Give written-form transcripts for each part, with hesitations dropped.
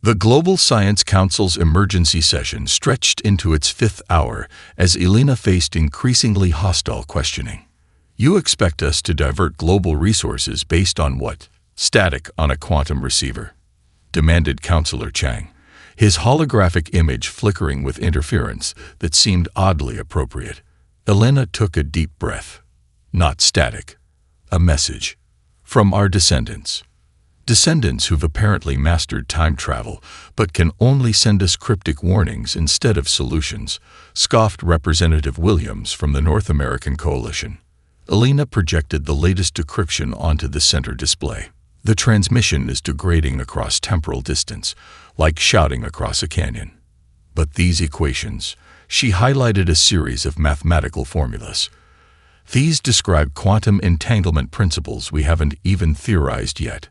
The Global Science Council's emergency session stretched into its fifth hour as Elena faced increasingly hostile questioning. "You expect us to divert global resources based on what? Static on a quantum receiver?" demanded Counselor Chang, his holographic image flickering with interference that seemed oddly appropriate. Elena took a deep breath. "Not static. A message. From our descendants. Descendants who've apparently mastered time travel, but can only send us cryptic warnings instead of solutions," scoffed Representative Williams from the North American Coalition. Elena projected the latest decryption onto the center display. "The transmission is degrading across temporal distance, like shouting across a canyon. But these equations," she highlighted a series of mathematical formulas. "These describe quantum entanglement principles we haven't even theorized yet."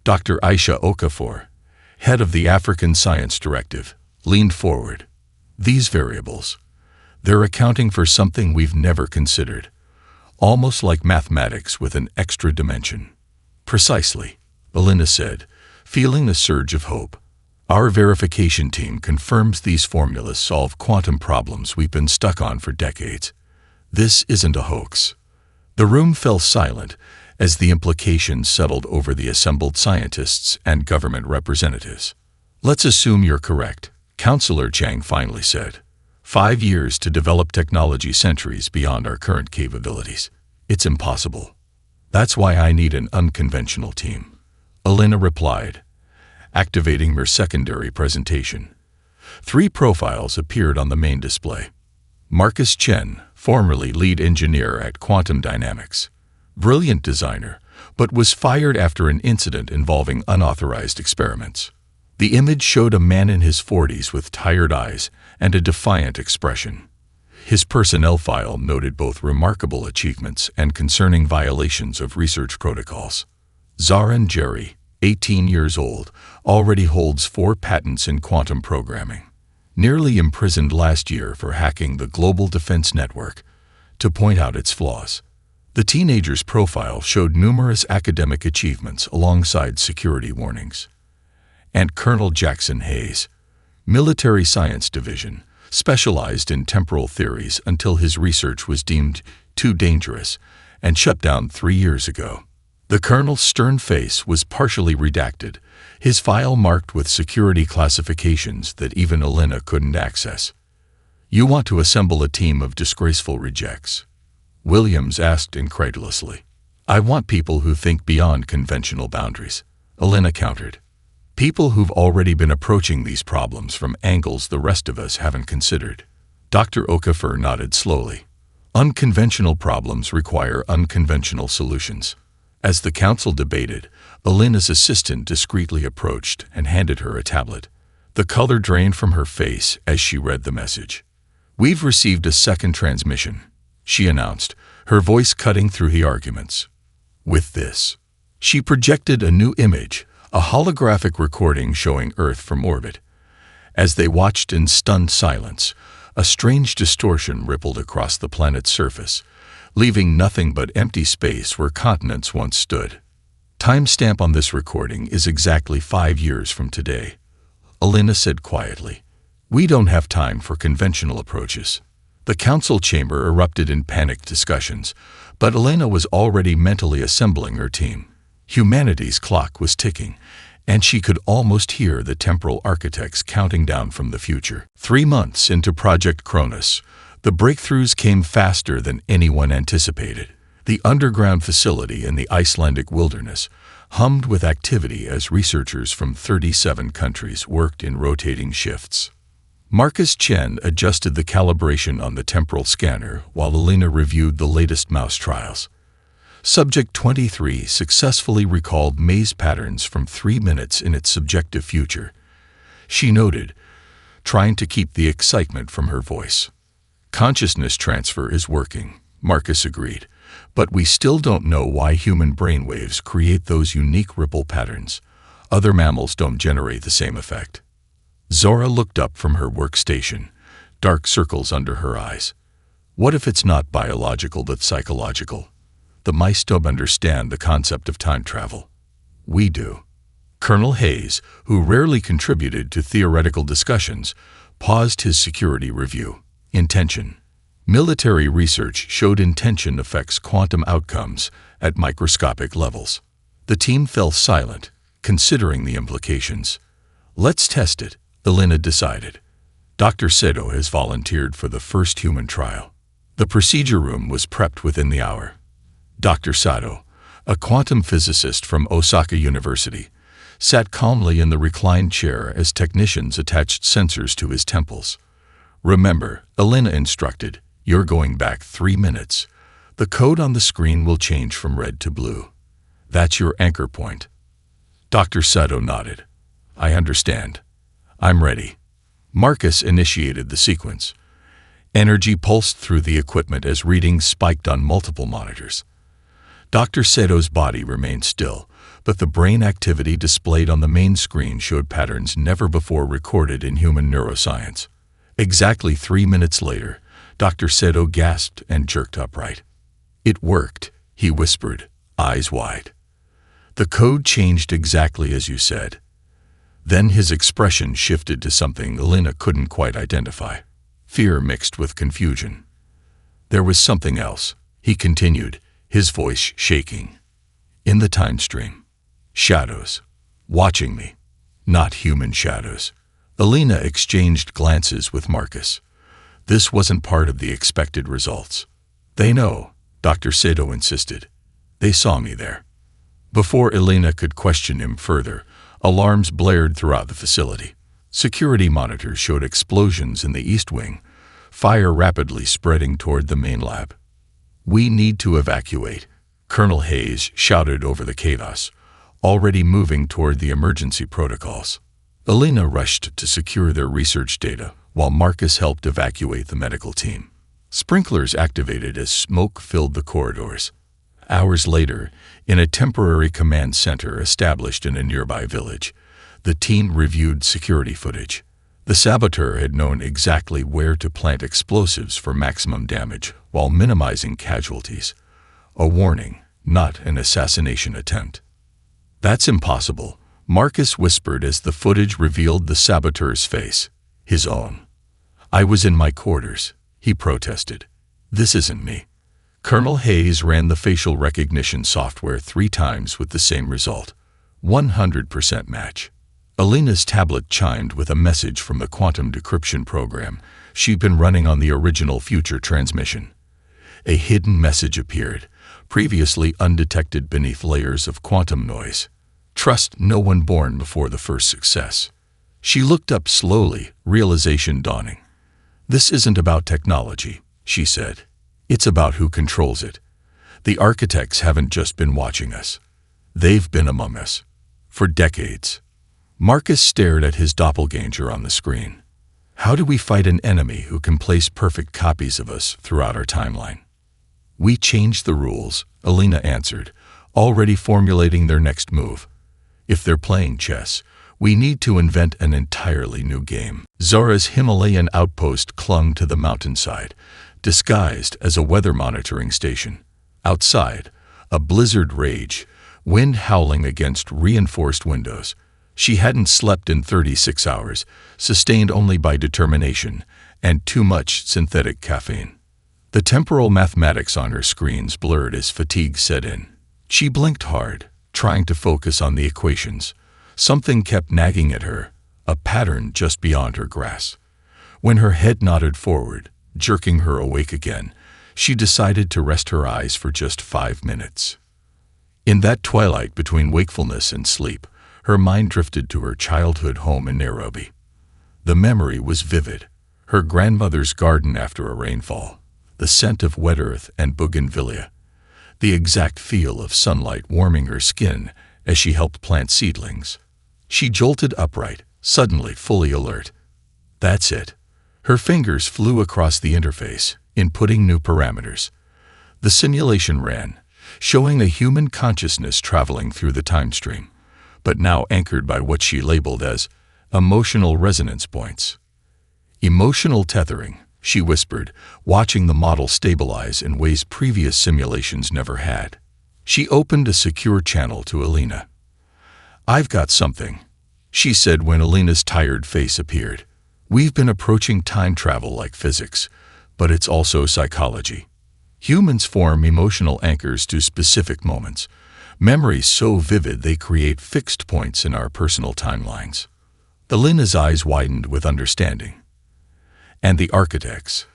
Dr. Aisha Okafor, head of the African Science Directive, leaned forward. "These variables, they're accounting for something we've never considered, almost like mathematics with an extra dimension." "Precisely," Elena said, feeling a surge of hope. "Our verification team confirms these formulas solve quantum problems we've been stuck on for decades. This isn't a hoax." The room fell silent as the implications settled over the assembled scientists and government representatives. "Let's assume you're correct," Counselor Chang finally said. 5 years to develop technology centuries beyond our current capabilities. It's impossible. That's why I need an unconventional team," Elena replied, activating her secondary presentation. 3 profiles appeared on the main display. Marcus Chen, formerly lead engineer at Quantum Dynamics. Brilliant designer, but was fired after an incident involving unauthorized experiments. The image showed a man in his 40s with tired eyes and a defiant expression. His personnel file noted both remarkable achievements and concerning violations of research protocols. Zaran Jerry, 18 years old, already holds 4 patents in quantum programming. Nearly imprisoned last year for hacking the Global Defense Network to point out its flaws. The teenager's profile showed numerous academic achievements alongside security warnings. And Colonel Jackson Hayes, Military Science Division, specialized in temporal theories until his research was deemed too dangerous and shut down 3 years ago. The colonel's stern face was partially redacted, his file marked with security classifications that even Elena couldn't access. "You want to assemble a team of disgraceful rejects?" Williams asked incredulously. "I want people who think beyond conventional boundaries," Elena countered. "People who've already been approaching these problems from angles the rest of us haven't considered." Dr. Okafor nodded slowly. "Unconventional problems require unconventional solutions." As the council debated, Elena's assistant discreetly approached and handed her a tablet. The color drained from her face as she read the message. "We've received a second transmission," she announced, her voice cutting through the arguments. With this, she projected a new image, a holographic recording showing Earth from orbit. As they watched in stunned silence, a strange distortion rippled across the planet's surface, leaving nothing but empty space where continents once stood. "Timestamp on this recording is exactly 5 years from today," Elena said quietly. "We don't have time for conventional approaches." The council chamber erupted in panicked discussions, but Elena was already mentally assembling her team. Humanity's clock was ticking, and she could almost hear the temporal architects counting down from the future. 3 months into Project Cronus, the breakthroughs came faster than anyone anticipated. The underground facility in the Icelandic wilderness hummed with activity as researchers from 37 countries worked in rotating shifts. Marcus Chen adjusted the calibration on the temporal scanner while Elena reviewed the latest mouse trials. Subject 23 successfully recalled maze patterns from 3 minutes in its subjective future, she noted, trying to keep the excitement from her voice. "Consciousness transfer is working," Marcus agreed, "but we still don't know why human brainwaves create those unique ripple patterns. Other mammals don't generate the same effect." Zora looked up from her workstation, dark circles under her eyes. "What if it's not biological but psychological? The mice don't understand the concept of time travel." "We do," Colonel Hayes, who rarely contributed to theoretical discussions, paused his security review. Intention. Military research showed intention affects quantum outcomes at microscopic levels. The team fell silent, considering the implications. Let's test it, Elena decided. Dr. Seto has volunteered for the first human trial. The procedure room was prepped within the hour. Dr. Sato, a quantum physicist from Osaka University, sat calmly in the reclined chair as technicians attached sensors to his temples. Remember, Elena instructed, you're going back 3 minutes. The code on the screen will change from red to blue. That's your anchor point. Dr. Sato nodded. I understand. I'm ready. Marcus initiated the sequence. Energy pulsed through the equipment as readings spiked on multiple monitors. Dr. Seto's body remained still, but the brain activity displayed on the main screen showed patterns never before recorded in human neuroscience. Exactly 3 minutes later, Dr. Seto gasped and jerked upright. It worked, he whispered, eyes wide. The code changed exactly as you said. Then his expression shifted to something Elena couldn't quite identify. Fear mixed with confusion. There was something else, he continued, his voice shaking. In the time stream. Shadows. Watching me. Not human shadows. Elena exchanged glances with Marcus. This wasn't part of the expected results. They know, Dr. Seto insisted. They saw me there. Before Elena could question him further, alarms blared throughout the facility. Security monitors showed explosions in the East Wing, fire rapidly spreading toward the main lab. We need to evacuate, Colonel Hayes shouted over the chaos, already moving toward the emergency protocols. Elena rushed to secure their research data, while Marcus helped evacuate the medical team. Sprinklers activated as smoke filled the corridors. Hours later, in a temporary command center established in a nearby village, the team reviewed security footage. The saboteur had known exactly where to plant explosives for maximum damage while minimizing casualties. A warning, not an assassination attempt. That's impossible, Marcus whispered as the footage revealed the saboteur's face, his own. I was in my quarters, he protested. This isn't me. Colonel Hayes ran the facial recognition software 3 times with the same result. 100% match. Elena's tablet chimed with a message from the quantum decryption program she'd been running on the original future transmission. A hidden message appeared, previously undetected beneath layers of quantum noise. Trust no one born before the first success. She looked up slowly, realization dawning. This isn't about technology, she said. It's about who controls it. The architects haven't just been watching us. They've been among us. For decades. Marcus stared at his doppelganger on the screen. How do we fight an enemy who can place perfect copies of us throughout our timeline? We changed the rules, Elena answered, already formulating their next move. If they're playing chess, we need to invent an entirely new game. Zora's Himalayan outpost clung to the mountainside, disguised as a weather monitoring station. Outside, a blizzard raged, wind howling against reinforced windows. She hadn't slept in 36 hours, sustained only by determination and too much synthetic caffeine. The temporal mathematics on her screens blurred as fatigue set in. She blinked hard, trying to focus on the equations. Something kept nagging at her, a pattern just beyond her grasp. When her head nodded forward, jerking her awake again, she decided to rest her eyes for just 5 minutes. In that twilight between wakefulness and sleep, her mind drifted to her childhood home in Nairobi. The memory was vivid. Her grandmother's garden after a rainfall, the scent of wet earth and bougainvillea, the exact feel of sunlight warming her skin as she helped plant seedlings. She jolted upright, suddenly fully alert. That's it. Her fingers flew across the interface, inputting new parameters. The simulation ran, showing a human consciousness traveling through the time stream, but now anchored by what she labeled as emotional resonance points. Emotional tethering, she whispered, watching the model stabilize in ways previous simulations never had. She opened a secure channel to Elena. "I've got something," she said when Alina's tired face appeared. "We've been approaching time travel like physics, but it's also psychology. Humans form emotional anchors to specific moments, memories so vivid they create fixed points in our personal timelines." Alina's eyes widened with understanding. "And the architects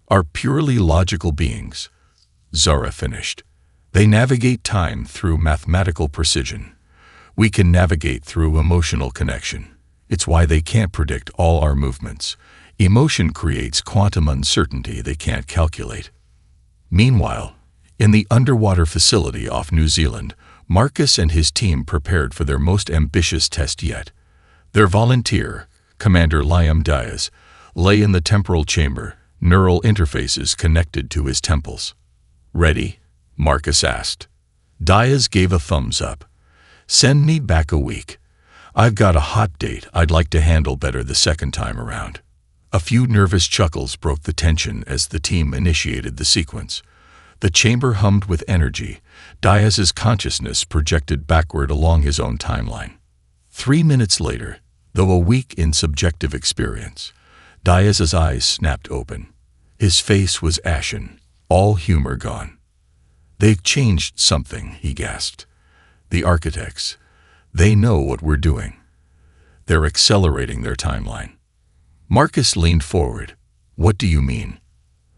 are purely logical beings," Zara finished. "They navigate time through mathematical precision. We can navigate through emotional connection. It's why they can't predict all our movements. Emotion creates quantum uncertainty they can't calculate." Meanwhile, in the underwater facility off New Zealand, Marcus and his team prepared for their most ambitious test yet. Their volunteer, Commander Liam Diaz, lay in the temporal chamber, neural interfaces connected to his temples. "Ready?" Marcus asked. Diaz gave a thumbs up. "Send me back a week. I've got a hot date I'd like to handle better the second time around." A few nervous chuckles broke the tension as the team initiated the sequence. The chamber hummed with energy. Diaz's consciousness projected backward along his own timeline. 3 minutes later, though a week in subjective experience, Diaz's eyes snapped open. His face was ashen, all humor gone. "They've changed something," he gasped. "The architects. They know what we're doing. They're accelerating their timeline." Marcus leaned forward. "What do you mean?"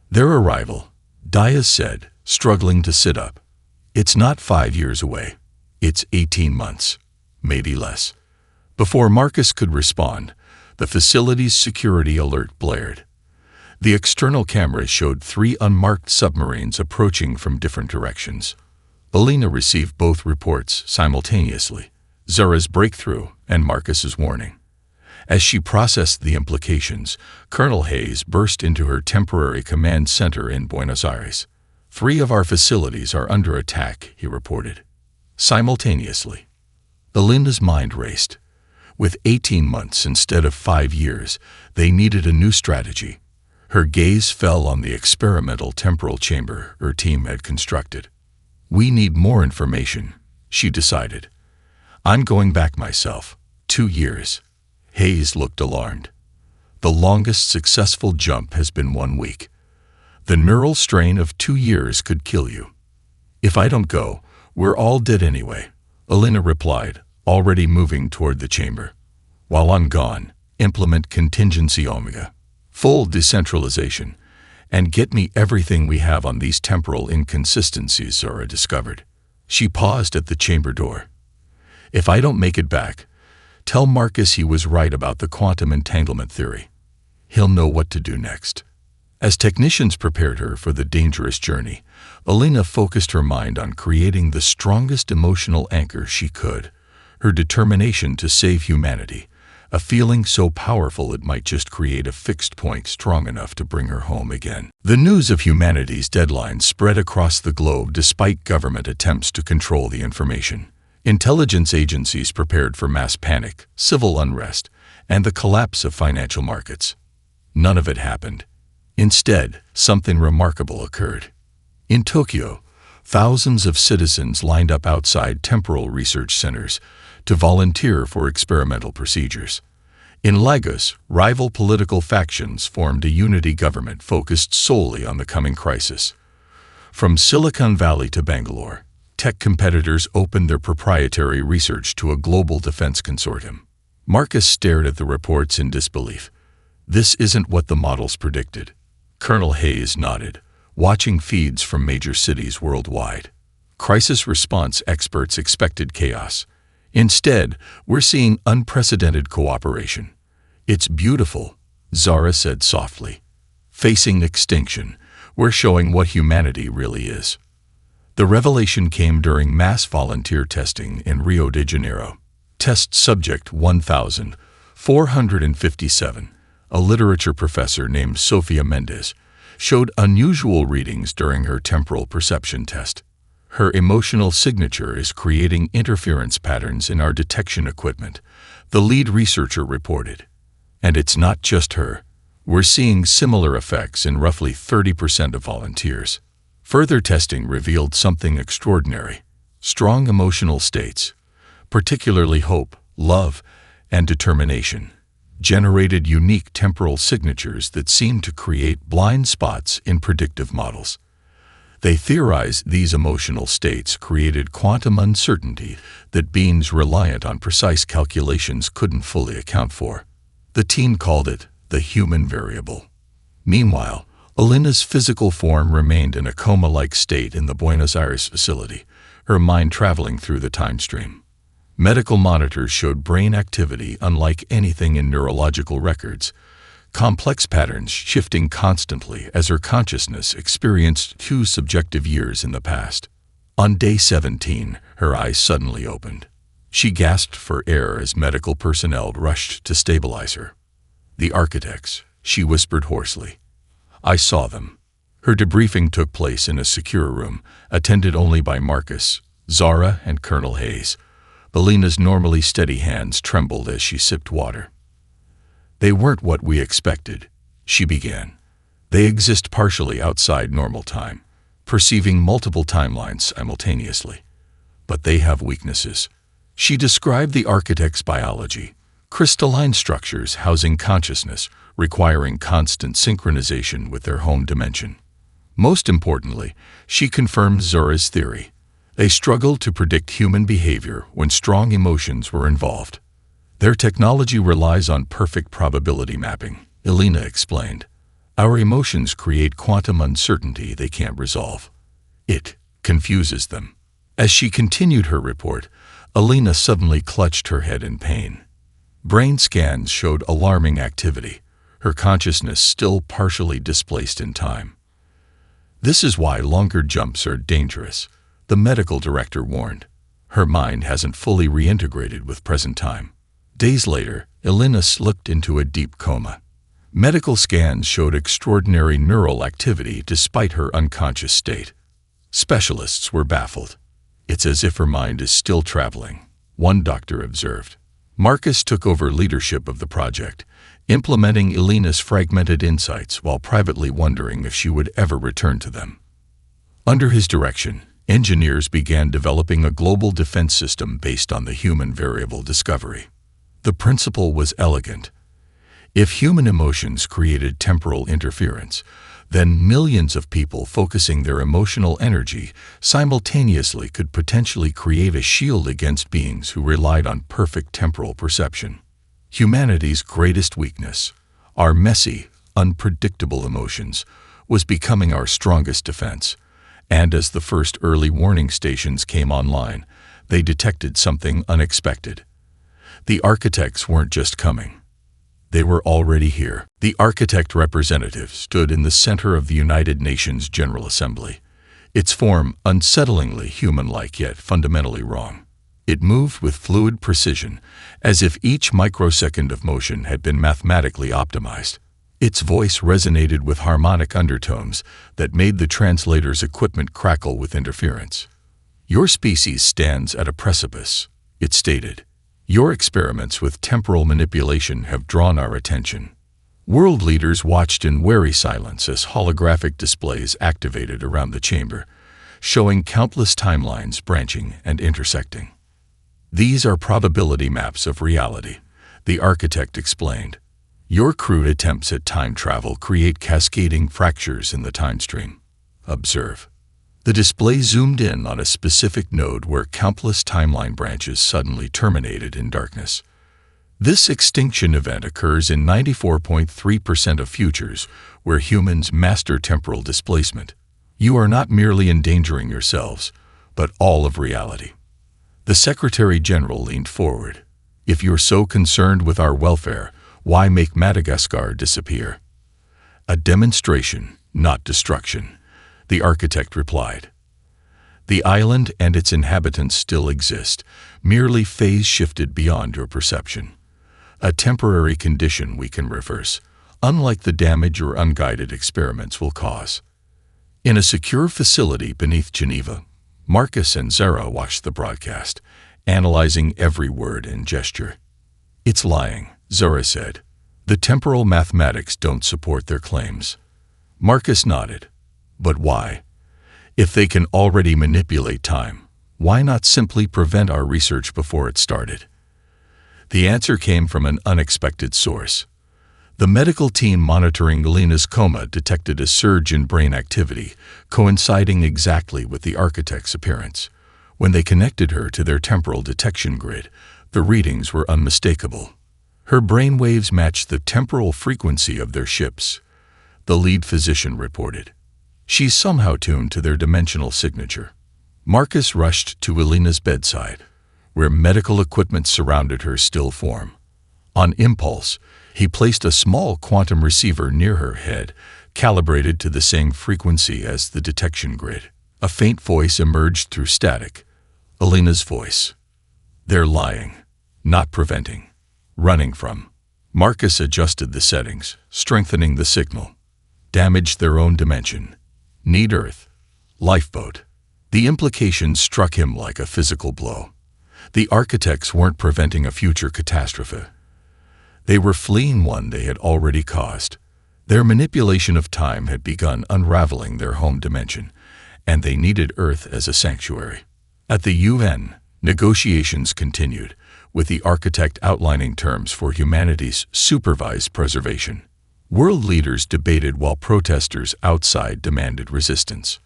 "Their arrival," Diaz said, struggling to sit up. "It's not 5 years away. It's 18 months, maybe less." Before Marcus could respond, the facility's security alert blared. The external cameras showed 3 unmarked submarines approaching from different directions. Alina received both reports simultaneously, Zara's breakthrough and Marcus's warning. As she processed the implications, Colonel Hayes burst into her temporary command center in Buenos Aires. "3 of our facilities are under attack," he reported. Simultaneously, Alina's mind raced. With 18 months instead of 5 years, they needed a new strategy. Her gaze fell on the experimental temporal chamber her team had constructed. "We need more information," she decided. "I'm going back myself. 2 years. Hayes looked alarmed. "The longest successful jump has been 1 week. The neural strain of 2 years could kill you." "If I don't go, we're all dead anyway," Alina replied, already moving toward the chamber. "While I'm gone, implement contingency Omega. Full decentralization. And get me everything we have on these temporal inconsistencies Zara discovered." She paused at the chamber door. "If I don't make it back, tell Marcus he was right about the quantum entanglement theory. He'll know what to do next." As technicians prepared her for the dangerous journey, Alina focused her mind on creating the strongest emotional anchor she could, her determination to save humanity, a feeling so powerful it might just create a fixed point strong enough to bring her home again. The news of humanity's deadline spread across the globe despite government attempts to control the information. Intelligence agencies prepared for mass panic, civil unrest, and the collapse of financial markets. None of it happened. Instead, something remarkable occurred. In Tokyo, thousands of citizens lined up outside temporal research centers to volunteer for experimental procedures. In Lagos, rival political factions formed a unity government focused solely on the coming crisis. From Silicon Valley to Bangalore, tech competitors opened their proprietary research to a global defense consortium. Marcus stared at the reports in disbelief. "This isn't what the models predicted." Colonel Hayes nodded, watching feeds from major cities worldwide. "Crisis response experts expected chaos. Instead, we're seeing unprecedented cooperation." "It's beautiful," Zara said softly. "Facing extinction, we're showing what humanity really is." The revelation came during mass volunteer testing in Rio de Janeiro. Test subject 1,457, a literature professor named Sofia Mendes, showed unusual readings during her temporal perception test. "Her emotional signature is creating interference patterns in our detection equipment," the lead researcher reported. "And it's not just her. We're seeing similar effects in roughly 30% of volunteers." Further testing revealed something extraordinary: strong emotional states, particularly hope, love, and determination, generated unique temporal signatures that seemed to create blind spots in predictive models. They theorized these emotional states created quantum uncertainty that beings reliant on precise calculations couldn't fully account for. The team called it the human variable. Meanwhile, Alina's physical form remained in a coma-like state in the Buenos Aires facility, her mind traveling through the time stream. Medical monitors showed brain activity unlike anything in neurological records, complex patterns shifting constantly as her consciousness experienced 2 subjective years in the past. On day 17, her eyes suddenly opened. She gasped for air as medical personnel rushed to stabilize her. "The architects," she whispered hoarsely. "I saw them." Her debriefing took place in a secure room, attended only by Marcus, Zara, and Colonel Hayes. Alina's normally steady hands trembled as she sipped water. "They weren't what we expected," she began. "They exist partially outside normal time, perceiving multiple timelines simultaneously. But they have weaknesses." She described the architect's biology, crystalline structures housing consciousness, requiring constant synchronization with their home dimension. Most importantly, she confirmed Zara's theory. They struggled to predict human behavior when strong emotions were involved. "Their technology relies on perfect probability mapping," Alina explained. "Our emotions create quantum uncertainty they can't resolve. It confuses them." As she continued her report, Alina suddenly clutched her head in pain. Brain scans showed alarming activity, her consciousness still partially displaced in time. "This is why longer jumps are dangerous," the medical director warned. "Her mind hasn't fully reintegrated with present time." Days later, Alina slipped into a deep coma. Medical scans showed extraordinary neural activity despite her unconscious state. Specialists were baffled. "It's as if her mind is still traveling," one doctor observed. Marcus took over leadership of the project, implementing Alina's fragmented insights while privately wondering if she would ever return to them. Under his direction, engineers began developing a global defense system based on the human variable discovery. The principle was elegant. If human emotions created temporal interference, then millions of people focusing their emotional energy simultaneously could potentially create a shield against beings who relied on perfect temporal perception. Humanity's greatest weakness, our messy, unpredictable emotions, was becoming our strongest defense. And as the first early warning stations came online, they detected something unexpected. The architects weren't just coming. They were already here. The architect representative stood in the center of the United Nations General Assembly, its form unsettlingly human-like yet fundamentally wrong. It moved with fluid precision, as if each microsecond of motion had been mathematically optimized. Its voice resonated with harmonic undertones that made the translator's equipment crackle with interference. "Your species stands at a precipice," it stated. "Your experiments with temporal manipulation have drawn our attention." World leaders watched in wary silence as holographic displays activated around the chamber, showing countless timelines branching and intersecting. "These are probability maps of reality," the architect explained. "Your crude attempts at time travel create cascading fractures in the time stream. Observe." The display zoomed in on a specific node where countless timeline branches suddenly terminated in darkness. This extinction event occurs in 94.3% of futures where humans master temporal displacement. You are not merely endangering yourselves, but all of reality. The Secretary General leaned forward. "If you're so concerned with our welfare, why make Madagascar disappear?" "A demonstration, not destruction," the architect replied. "The island and its inhabitants still exist, merely phase-shifted beyond your perception. A temporary condition we can reverse, unlike the damage your unguided experiments will cause." In a secure facility beneath Geneva, Marcus and Zara watched the broadcast, analyzing every word and gesture. "It's lying," Zara said. "The temporal mathematics don't support their claims." Marcus nodded. "But why? If they can already manipulate time, Why not simply prevent our research before it started? The answer came from an unexpected source. The medical team monitoring Alina's coma detected a surge in brain activity, coinciding exactly with the architect's appearance. When they connected her to their temporal detection grid, the readings were unmistakable. Her brain waves matched the temporal frequency of their ships, the lead physician reported. She's somehow tuned to their dimensional signature. Marcus rushed to Alina's bedside, where medical equipment surrounded her still form. On impulse, he placed a small quantum receiver near her head, calibrated to the same frequency as the detection grid. A faint voice emerged through static. Alina's voice. They're lying, not preventing, running from. Marcus adjusted the settings, strengthening the signal. Damaged their own dimension. Need Earth. Lifeboat. The implication struck him like a physical blow. The architects weren't preventing a future catastrophe. They were fleeing one they had already caused. Their manipulation of time had begun unraveling their home dimension, and they needed Earth as a sanctuary. At the UN, negotiations continued, with the architect outlining terms for humanity's supervised preservation. World leaders debated while protesters outside demanded resistance.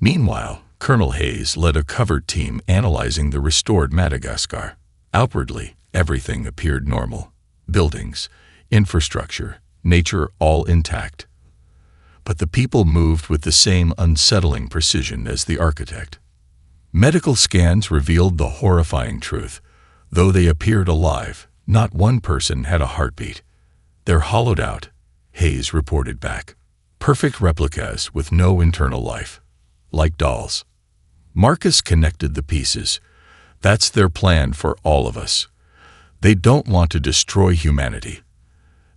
Meanwhile, Colonel Hayes led a covert team analyzing the restored Madagascar. Outwardly, everything appeared normal. Buildings, infrastructure, nature all intact. But the people moved with the same unsettling precision as the architect. Medical scans revealed the horrifying truth. Though they appeared alive, not one person had a heartbeat. They're hollowed out, Hayes reported back. Perfect replicas with no internal life. Like dolls. Marcus connected the pieces. That's their plan for all of us. They don't want to destroy humanity.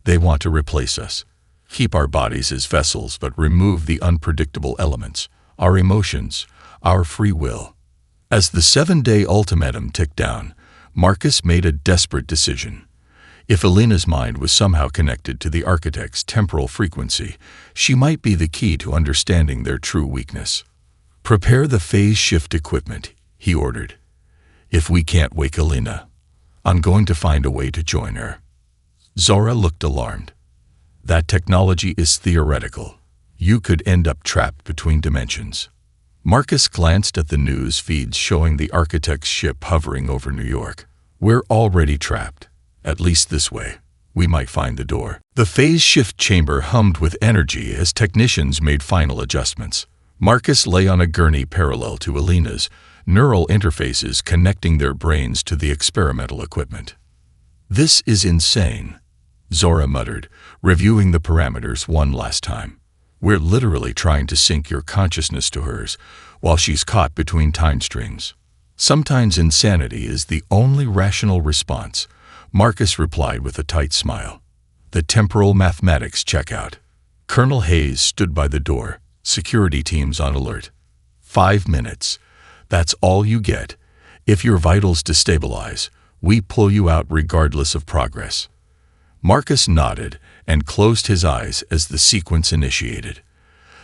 They want to replace us. Keep our bodies as vessels but remove the unpredictable elements, our emotions, our free will. As the 7-day ultimatum ticked down, Marcus made a desperate decision. If Alina's mind was somehow connected to the architect's temporal frequency, she might be the key to understanding their true weakness. Prepare the phase shift equipment, he ordered. If we can't wake Alina, I'm going to find a way to join her. Zora looked alarmed. That technology is theoretical. You could end up trapped between dimensions. Marcus glanced at the news feeds showing the architect's ship hovering over New York. We're already trapped. At least this way. We might find the door. The phase shift chamber hummed with energy as technicians made final adjustments. Marcus lay on a gurney parallel to Alina's, neural interfaces connecting their brains to the experimental equipment. This is insane, Zora muttered, reviewing the parameters one last time. We're literally trying to sync your consciousness to hers while she's caught between time streams. Sometimes insanity is the only rational response, Marcus replied with a tight smile. The temporal mathematics check out. Colonel Hayes stood by the door, security teams on alert. 5 minutes. That's all you get. If your vitals destabilize, we pull you out regardless of progress. Marcus nodded and closed his eyes as the sequence initiated.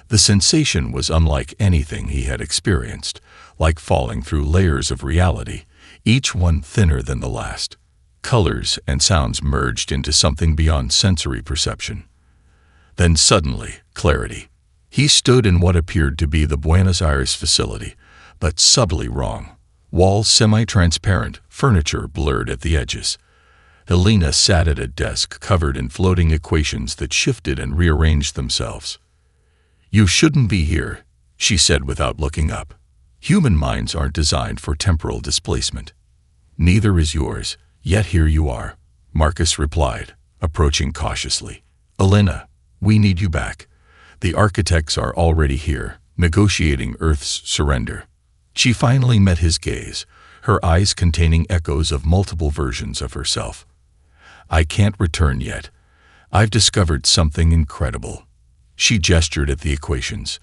The sensation was unlike anything he had experienced, like falling through layers of reality, each one thinner than the last. Colors and sounds merged into something beyond sensory perception. Then suddenly, clarity. He stood in what appeared to be the Buenos Aires facility, but subtly wrong. Walls semi-transparent, furniture blurred at the edges. Alina sat at a desk covered in floating equations that shifted and rearranged themselves. You shouldn't be here, she said without looking up. Human minds aren't designed for temporal displacement. Neither is yours, yet here you are, Marcus replied, approaching cautiously. Alina, we need you back. The architects are already here, negotiating Earth's surrender. She finally met his gaze, her eyes containing echoes of multiple versions of herself. I can't return yet. I've discovered something incredible. She gestured at the equations.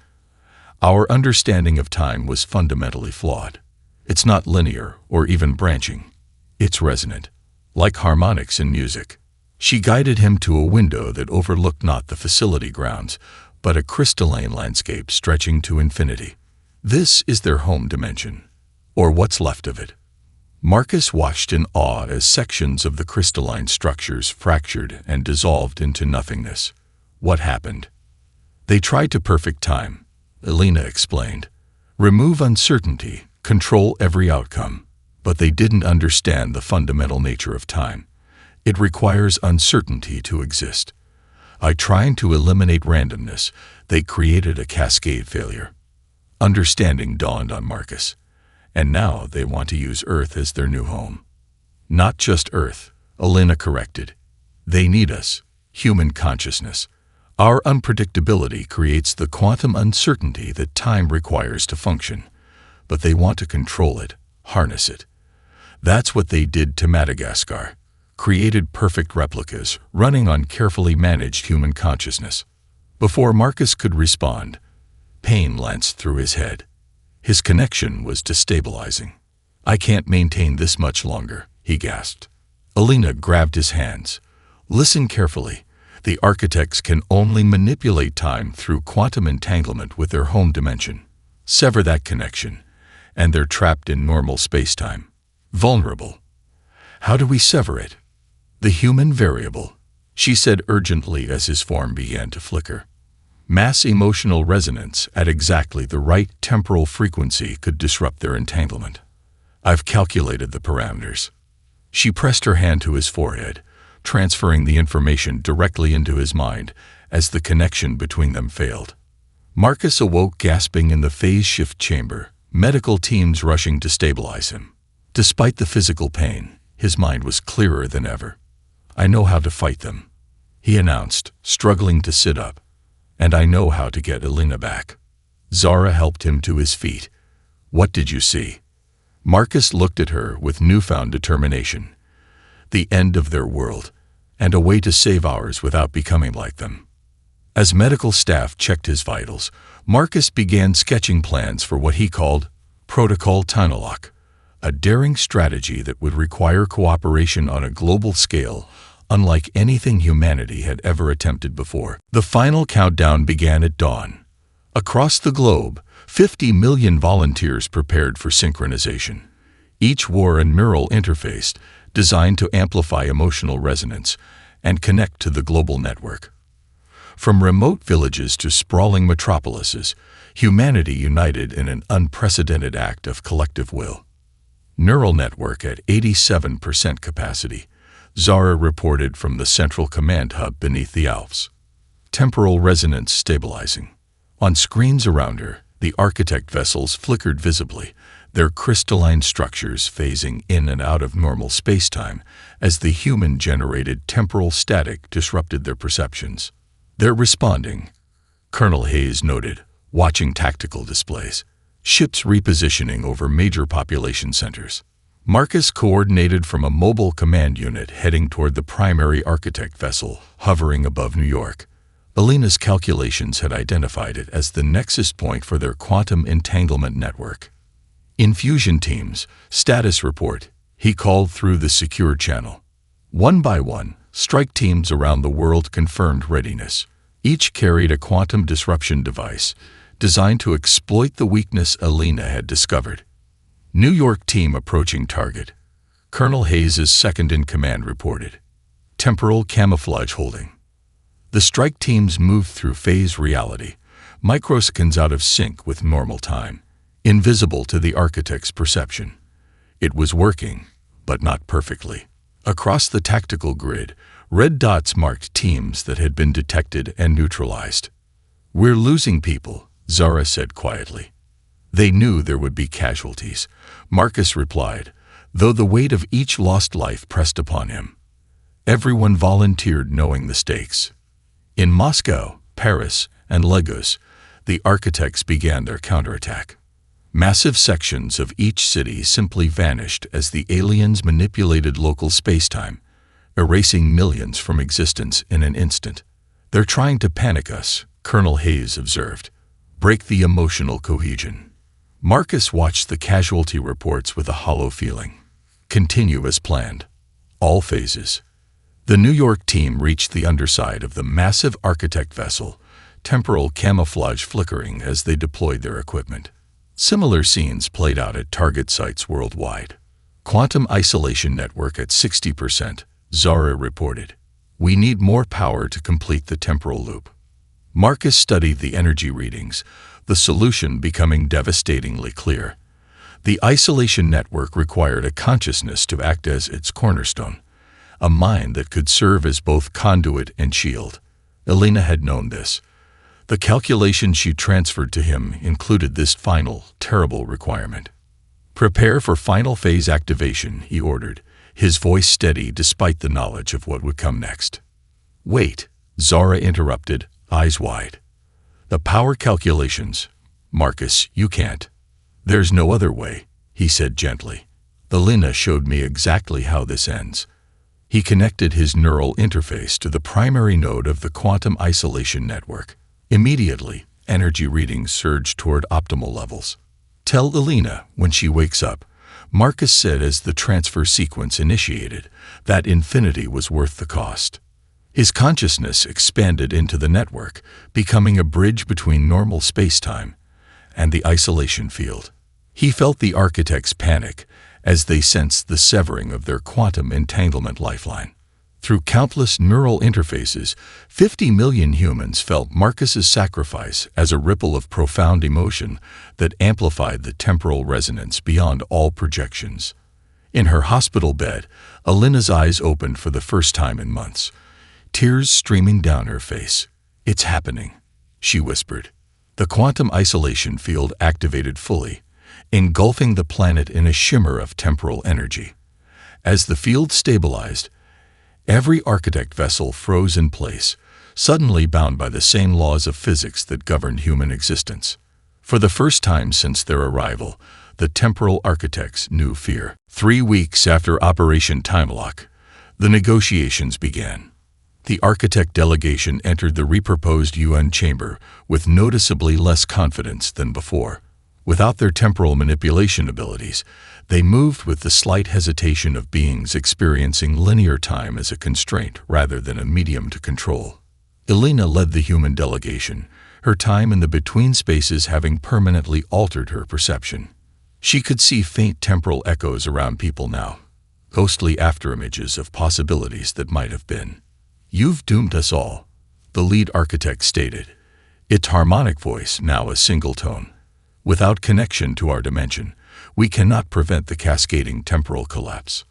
Our understanding of time was fundamentally flawed. It's not linear or even branching. It's resonant, like harmonics in music. She guided him to a window that overlooked not the facility grounds, but a crystalline landscape stretching to infinity. This is their home dimension. or what's left of it. Marcus watched in awe as sections of the crystalline structures fractured and dissolved into nothingness. What happened? They tried to perfect time, Elena explained. Remove uncertainty, control every outcome. But they didn't understand the fundamental nature of time. It requires uncertainty to exist. By trying to eliminate randomness, they created a cascade failure. Understanding dawned on Marcus. And now they want to use Earth as their new home. Not just Earth, Elena corrected. They need us, human consciousness. Our unpredictability creates the quantum uncertainty that time requires to function. But they want to control it, harness it. That's what they did to Madagascar. Created perfect replicas running on carefully managed human consciousness. Before Marcus could respond, pain lanced through his head. His connection was destabilizing. I can't maintain this much longer, he gasped. Elena grabbed his hands. Listen carefully. The architects can only manipulate time through quantum entanglement with their home dimension. Sever that connection, and they're trapped in normal space-time. Vulnerable. How do we sever it? The human variable, she said urgently as his form began to flicker. Mass emotional resonance at exactly the right temporal frequency could disrupt their entanglement. I've calculated the parameters. She pressed her hand to his forehead, transferring the information directly into his mind as the connection between them failed. Marcus awoke gasping in the phase shift chamber, medical teams rushing to stabilize him. Despite the physical pain, his mind was clearer than ever. I know how to fight them, he announced, struggling to sit up. And I know how to get Elena back. Zara helped him to his feet. What did you see? Marcus looked at her with newfound determination. The end of their world, and a way to save ours without becoming like them. As medical staff checked his vitals, Marcus began sketching plans for what he called Protocol Tunnellock, a daring strategy that would require cooperation on a global scale unlike anything humanity had ever attempted before. The final countdown began at dawn. Across the globe, 50 million volunteers prepared for synchronization. Each wore a neural interface designed to amplify emotional resonance and connect to the global network. From remote villages to sprawling metropolises, humanity united in an unprecedented act of collective will. Neural network at 87% capacity, Zara reported from the central command hub beneath the Alps. Temporal resonance stabilizing. On screens around her, the architect vessels flickered visibly, their crystalline structures phasing in and out of normal spacetime as the human-generated temporal static disrupted their perceptions. They're responding, Colonel Hayes noted, watching tactical displays. Ships repositioning over major population centers. Marcus coordinated from a mobile command unit heading toward the primary architect vessel hovering above New York. Elena's calculations had identified it as the nexus point for their quantum entanglement network. Infusion teams, status report, he called through the secure channel. One by one, strike teams around the world confirmed readiness. Each carried a quantum disruption device, designed to exploit the weakness Elena had discovered. New York team approaching target. Colonel Hayes' second-in-command reported. Temporal camouflage holding. The strike teams moved through phase reality, microseconds out of sync with normal time, invisible to the architect's perception. It was working, but not perfectly. Across the tactical grid, red dots marked teams that had been detected and neutralized. We're losing people, Zara said quietly. They knew there would be casualties, Marcus replied, though the weight of each lost life pressed upon him. Everyone volunteered knowing the stakes. In Moscow, Paris, and Lagos, the architects began their counterattack. Massive sections of each city simply vanished as the aliens manipulated local spacetime, erasing millions from existence in an instant. They're trying to panic us, Colonel Hayes observed. Break the emotional cohesion. Marcus watched the casualty reports with a hollow feeling. Continue as planned. All phases. The New York team reached the underside of the massive architect vessel, temporal camouflage flickering as they deployed their equipment. Similar scenes played out at target sites worldwide. Quantum isolation network at 60%, Zara reported. We need more power to complete the temporal loop. Marcus studied the energy readings, the solution becoming devastatingly clear. The isolation network required a consciousness to act as its cornerstone, a mind that could serve as both conduit and shield. Elena had known this. The calculations she transferred to him included this final, terrible requirement. Prepare for final phase activation, he ordered, his voice steady despite the knowledge of what would come next. Wait, Zara interrupted, eyes wide. The power calculations. Marcus, you can't. There's no other way, he said gently. Elena showed me exactly how this ends. He connected his neural interface to the primary node of the quantum isolation network. Immediately, energy readings surged toward optimal levels. Tell Elena when she wakes up, Marcus said as the transfer sequence initiated, that infinity was worth the cost. His consciousness expanded into the network, becoming a bridge between normal space-time and the isolation field. He felt the architects panic as they sensed the severing of their quantum entanglement lifeline. Through countless neural interfaces, 50 million humans felt Marcus's sacrifice as a ripple of profound emotion that amplified the temporal resonance beyond all projections. In her hospital bed, Elena's eyes opened for the first time in months, tears streaming down her face. It's happening, she whispered. The quantum isolation field activated fully, engulfing the planet in a shimmer of temporal energy. As the field stabilized, every architect vessel froze in place, suddenly bound by the same laws of physics that governed human existence. For the first time since their arrival, the temporal architects knew fear. 3 weeks after Operation Timelock, the negotiations began. The architect delegation entered the reproposed UN chamber with noticeably less confidence than before. Without their temporal manipulation abilities, they moved with the slight hesitation of beings experiencing linear time as a constraint rather than a medium to control. Elena led the human delegation, her time in the between spaces having permanently altered her perception. She could see faint temporal echoes around people now, ghostly afterimages of possibilities that might have been. You've doomed us all, the lead architect stated, its harmonic voice now a single tone. Without connection to our dimension, we cannot prevent the cascading temporal collapse.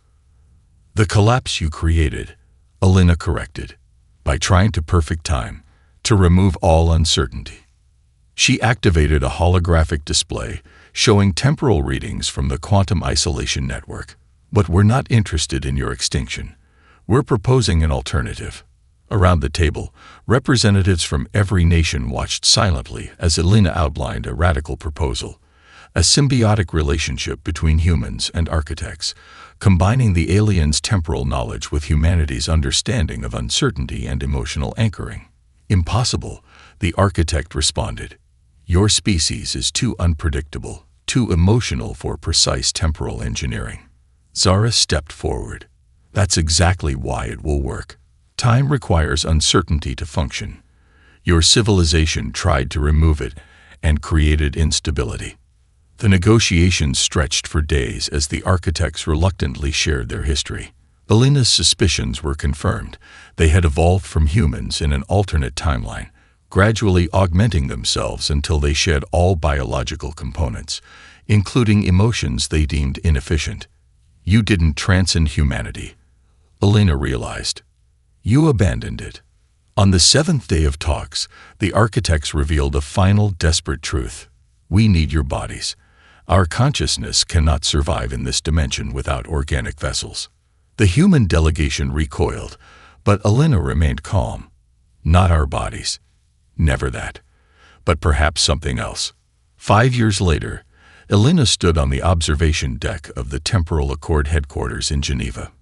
The collapse you created, Elena corrected, by trying to perfect time, to remove all uncertainty. She activated a holographic display showing temporal readings from the quantum isolation network. But we're not interested in your extinction. We're proposing an alternative. Around the table, representatives from every nation watched silently as Elena outlined a radical proposal, a symbiotic relationship between humans and architects, combining the aliens' temporal knowledge with humanity's understanding of uncertainty and emotional anchoring. Impossible, the architect responded. Your species is too unpredictable, too emotional for precise temporal engineering. Zara stepped forward. That's exactly why it will work. Time requires uncertainty to function. Your civilization tried to remove it and created instability. The negotiations stretched for days as the architects reluctantly shared their history. Elena's suspicions were confirmed. They had evolved from humans in an alternate timeline, gradually augmenting themselves until they shed all biological components, including emotions they deemed inefficient. You didn't transcend humanity, Elena realized. You abandoned it. On the 7th day of talks, the architects revealed a final desperate truth. We need your bodies. Our consciousness cannot survive in this dimension without organic vessels. The human delegation recoiled, but Elena remained calm. Not our bodies. Never that. But perhaps something else. 5 years later, Elena stood on the observation deck of the Temporal Accord headquarters in Geneva.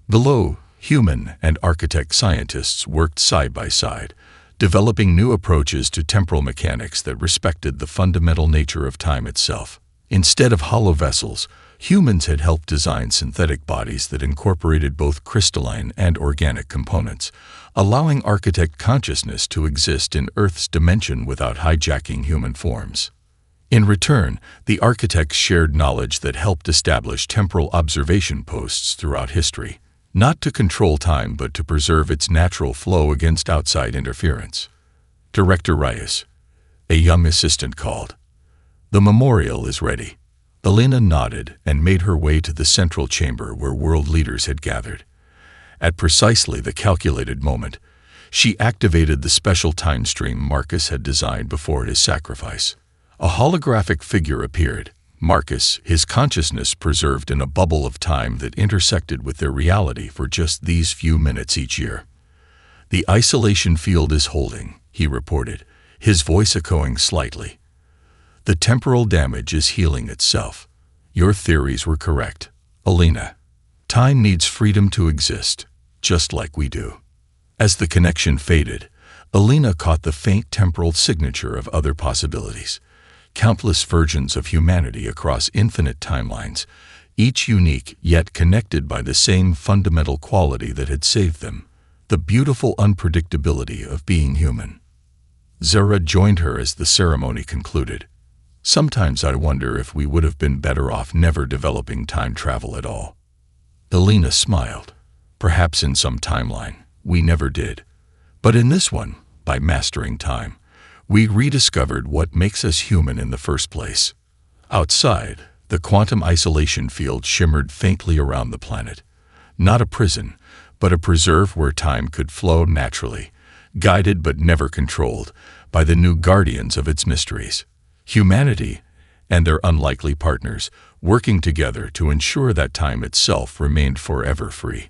Below, human and architect scientists worked side by side, developing new approaches to temporal mechanics that respected the fundamental nature of time itself. Instead of hollow vessels, humans had helped design synthetic bodies that incorporated both crystalline and organic components, allowing architect consciousness to exist in Earth's dimension without hijacking human forms. In return, the architects shared knowledge that helped establish temporal observation posts throughout history, not to control time but to preserve its natural flow against outside interference. Director Reyes, a young assistant, called. "The memorial is ready." Elena nodded and made her way to the central chamber where world leaders had gathered. At precisely the calculated moment, she activated the special time stream Marcus had designed before his sacrifice. A holographic figure appeared. Marcus, his consciousness preserved in a bubble of time that intersected with their reality for just these few minutes each year. "The isolation field is holding," he reported, his voice echoing slightly. "The temporal damage is healing itself. Your theories were correct, Elena. Time needs freedom to exist, just like we do." As the connection faded, Elena caught the faint temporal signature of other possibilities. Countless versions of humanity across infinite timelines, each unique yet connected by the same fundamental quality that had saved them: the beautiful unpredictability of being human. Zara joined her as the ceremony concluded. "Sometimes I wonder if we would have been better off never developing time travel at all." Elena smiled. "Perhaps in some timeline, we never did. But in this one, by mastering time, we rediscovered what makes us human in the first place." Outside, the quantum isolation field shimmered faintly around the planet. Not a prison, but a preserve where time could flow naturally, guided but never controlled by the new guardians of its mysteries. Humanity and their unlikely partners, working together to ensure that time itself remained forever free.